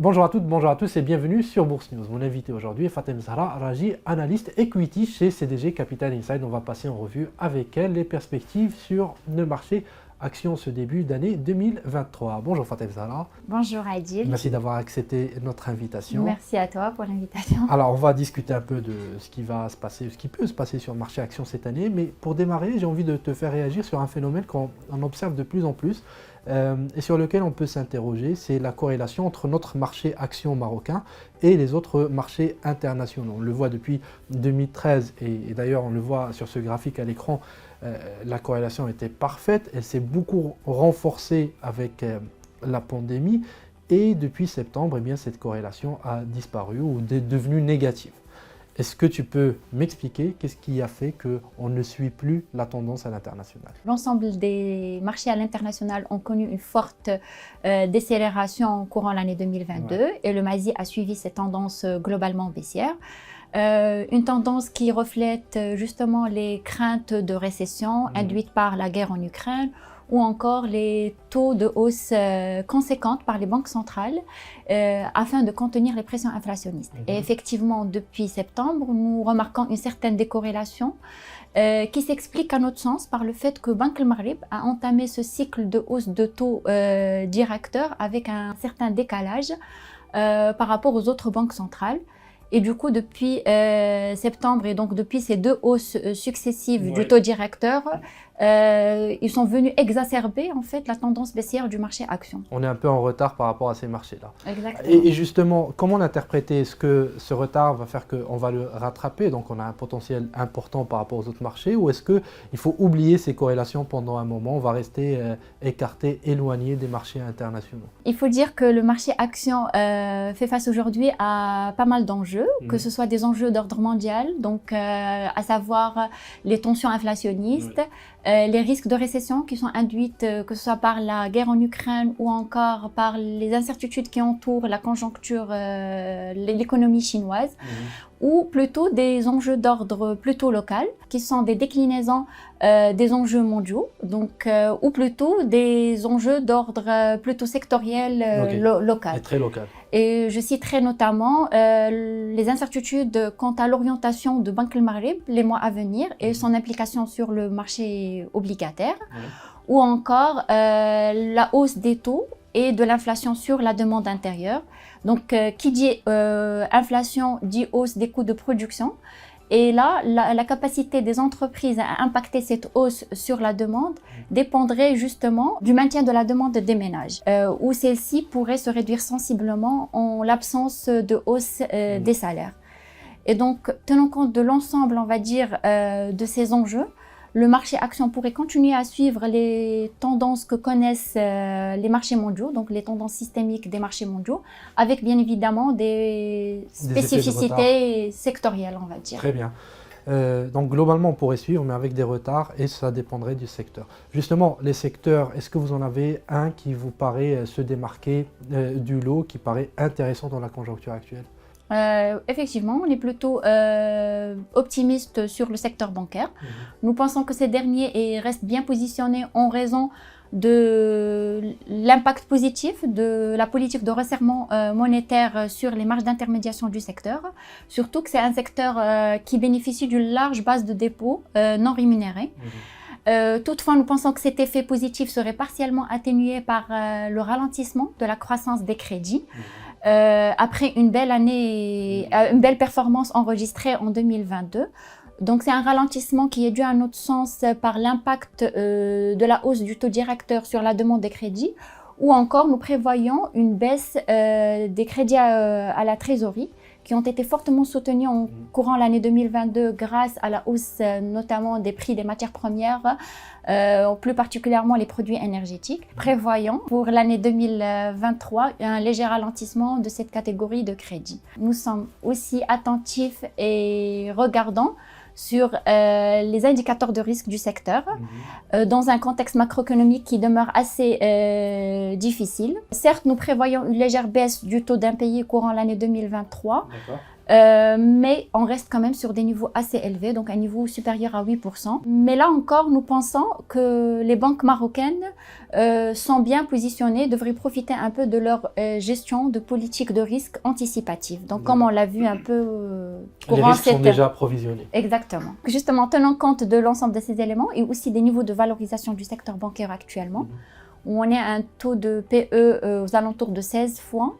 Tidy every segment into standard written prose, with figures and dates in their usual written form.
Bonjour à toutes, bonjour à tous et bienvenue sur Bourse News. Mon invité aujourd'hui est Fatem Zahra Raji, analyste equity chez CDG Capital Insight. On va passer en revue avec elle les perspectives sur le marché action ce début d'année 2023. Bonjour Fatem Zahra. Bonjour Adil. Merci d'avoir accepté notre invitation. Merci à toi pour l'invitation. Alors on va discuter un peu de ce qui va se passer, ce qui peut se passer sur le marché action cette année. Mais pour démarrer, j'ai envie de te faire réagir sur un phénomène qu'on observe de plus en plus. Et sur lequel on peut s'interroger, c'est la corrélation entre notre marché action marocain et les autres marchés internationaux. On le voit depuis 2013 et d'ailleurs on le voit sur ce graphique à l'écran, la corrélation était parfaite, elle s'est beaucoup renforcée avec la pandémie et depuis septembre, eh bien, cette corrélation a disparu ou est devenue négative. Est-ce que tu peux m'expliquer qu'est-ce qui a fait qu'on ne suit plus la tendance à l'international? L'ensemble des marchés à l'international ont connu une forte décélération courant l'année 2022 et le MASI a suivi cette tendance globalement baissière. Une tendance qui reflète justement les craintes de récession induites par la guerre en Ukraine ou encore les taux de hausse conséquentes par les banques centrales afin de contenir les pressions inflationnistes. Et effectivement, depuis septembre, nous remarquons une certaine décorrélation qui s'explique à notre sens par le fait que Banque El Maghreb a entamé ce cycle de hausse de taux directeurs avec un certain décalage par rapport aux autres banques centrales. Et du coup, depuis septembre et donc depuis ces deux hausses successives du taux directeur, ils sont venus exacerber en fait la tendance baissière du marché action. On est un peu en retard par rapport à ces marchés-là. Exactement. Et justement, comment l'interpréter? Est-ce que ce retard va faire qu'on va le rattraper, donc on a un potentiel important par rapport aux autres marchés, ou est-ce qu'il faut oublier ces corrélations pendant un moment, on va rester écarté, éloigné des marchés internationaux? Il faut dire que le marché action fait face aujourd'hui à pas mal d'enjeux, que ce soit des enjeux d'ordre mondial, donc à savoir les tensions inflationnistes, les risques de récession qui sont induites, que ce soit par la guerre en Ukraine ou encore par les incertitudes qui entourent la conjoncture, l'économie chinoise, ou plutôt des enjeux d'ordre plutôt local, qui sont des déclinaisons des enjeux mondiaux, donc, ou plutôt des enjeux d'ordre plutôt sectoriel local. Et très local. Et je citerai notamment les incertitudes quant à l'orientation de Banque El Maghreb les mois à venir et son implication sur le marché obligataire, ou encore la hausse des taux et de l'inflation sur la demande intérieure. Donc, qui dit inflation dit hausse des coûts de production. Et là, la capacité des entreprises à impacter cette hausse sur la demande dépendrait justement du maintien de la demande des ménages, où celle-ci pourrait se réduire sensiblement en l'absence de hausse des salaires. Et donc, tenant compte de l'ensemble, on va dire, de ces enjeux, le marché action pourrait continuer à suivre les tendances que connaissent les marchés mondiaux, donc les tendances systémiques des marchés mondiaux, avec bien évidemment des spécificités sectorielles, on va dire. Très bien. Donc globalement, on pourrait suivre, mais avec des retards, et ça dépendrait du secteur. Justement, les secteurs, est-ce que vous en avez un qui vous paraît se démarquer du lot, qui paraît intéressant dans la conjoncture actuelle? Effectivement, on est plutôt optimiste sur le secteur bancaire. Nous pensons que ces derniers restent bien positionnés en raison de l'impact positif de la politique de resserrement monétaire sur les marges d'intermédiation du secteur. Surtout que c'est un secteur qui bénéficie d'une large base de dépôts non rémunérés. Toutefois, nous pensons que cet effet positif serait partiellement atténué par le ralentissement de la croissance des crédits. Après une belle année, une belle performance enregistrée en 2022. Donc c'est un ralentissement qui est dû à notre sens par l'impact de la hausse du taux directeur sur la demande des crédits, ou encore nous prévoyons une baisse des crédits à la trésorerie qui ont été fortement soutenus en courant l'année 2022 grâce à la hausse notamment des prix des matières premières, plus particulièrement les produits énergétiques. Prévoyons pour l'année 2023 un léger ralentissement de cette catégorie de crédit. Nous sommes aussi attentifs et regardants sur les indicateurs de risque du secteur dans un contexte macroéconomique qui demeure assez difficile. Certes, nous prévoyons une légère baisse du taux d'impayés courant l'année 2023, mais on reste quand même sur des niveaux assez élevés, donc un niveau supérieur à 8%. Mais là encore, nous pensons que les banques marocaines sont bien positionnées, devraient profiter un peu de leur gestion de politique de risque anticipative. Donc comme on l'a vu un peu les risques sont déjà provisionnés. Exactement. Justement, tenant compte de l'ensemble de ces éléments et aussi des niveaux de valorisation du secteur bancaire actuellement, où on est à un taux de PE aux alentours de 16 fois,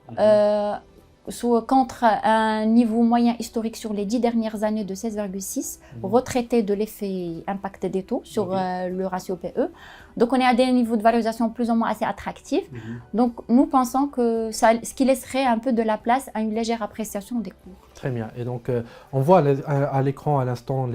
contre un niveau moyen historique sur les 10 dernières années de 16,6, retraité de l'effet impact des taux sur le ratio PE. Donc on est à des niveaux de valorisation plus ou moins assez attractifs. Donc nous pensons que ce qui laisserait un peu de la place à une légère appréciation des cours. Très bien. Et donc on voit à l'écran à l'instant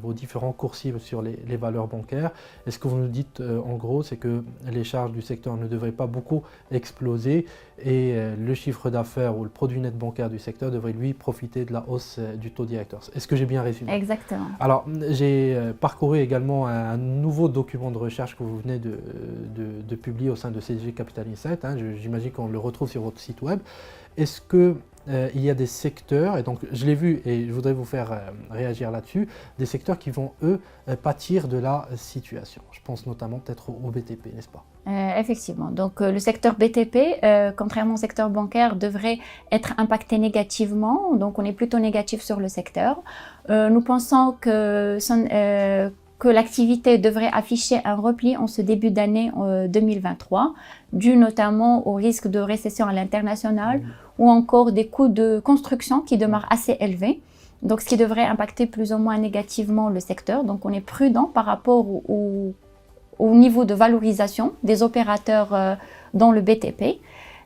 vos différents cours cibles sur les valeurs bancaires. Et ce que vous nous dites en gros, c'est que les charges du secteur ne devraient pas beaucoup exploser et le chiffre d'affaires ou le produit net bancaire du secteur devrait lui profiter de la hausse du taux directeur. Est-ce que j'ai bien résumé? Exactement. Alors j'ai parcouru également un nouveau document de recherche que vous venez de publier au sein de CDG Capital Insight. J'imagine qu'on le retrouve sur votre site web. Est-ce que il y a des secteurs, et donc je l'ai vu et je voudrais vous faire réagir là-dessus, des secteurs qui vont, eux, pâtir de la situation. Je pense notamment peut-être au BTP, n'est-ce pas? Effectivement. Donc le secteur BTP, contrairement au secteur bancaire, devrait être impacté négativement. Donc on est plutôt négatif sur le secteur. Nous pensons que l'activité devrait afficher un repli en ce début d'année 2023, dû notamment au risque de récession à l'international ou encore des coûts de construction qui demeurent assez élevés. Donc, ce qui devrait impacter plus ou moins négativement le secteur. Donc, on est prudent par rapport au niveau de valorisation des opérateurs dans le BTP.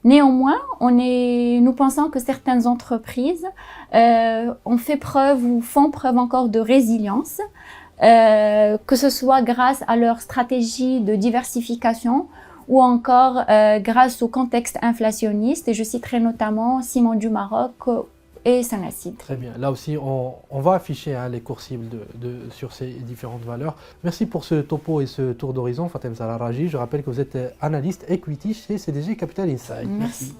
Néanmoins, nous pensons que certaines entreprises ont fait preuve ou font preuve encore de résilience, que ce soit grâce à leur stratégie de diversification ou encore grâce au contexte inflationniste. Et je citerai notamment Ciments du Maroc et Sonacid. Très bien. Là aussi, on va afficher les cours cibles sur ces différentes valeurs. Merci pour ce topo et ce tour d'horizon, Fatem Zahra Raji. Je rappelle que vous êtes analyste equity chez CDG Capital Insight. Merci.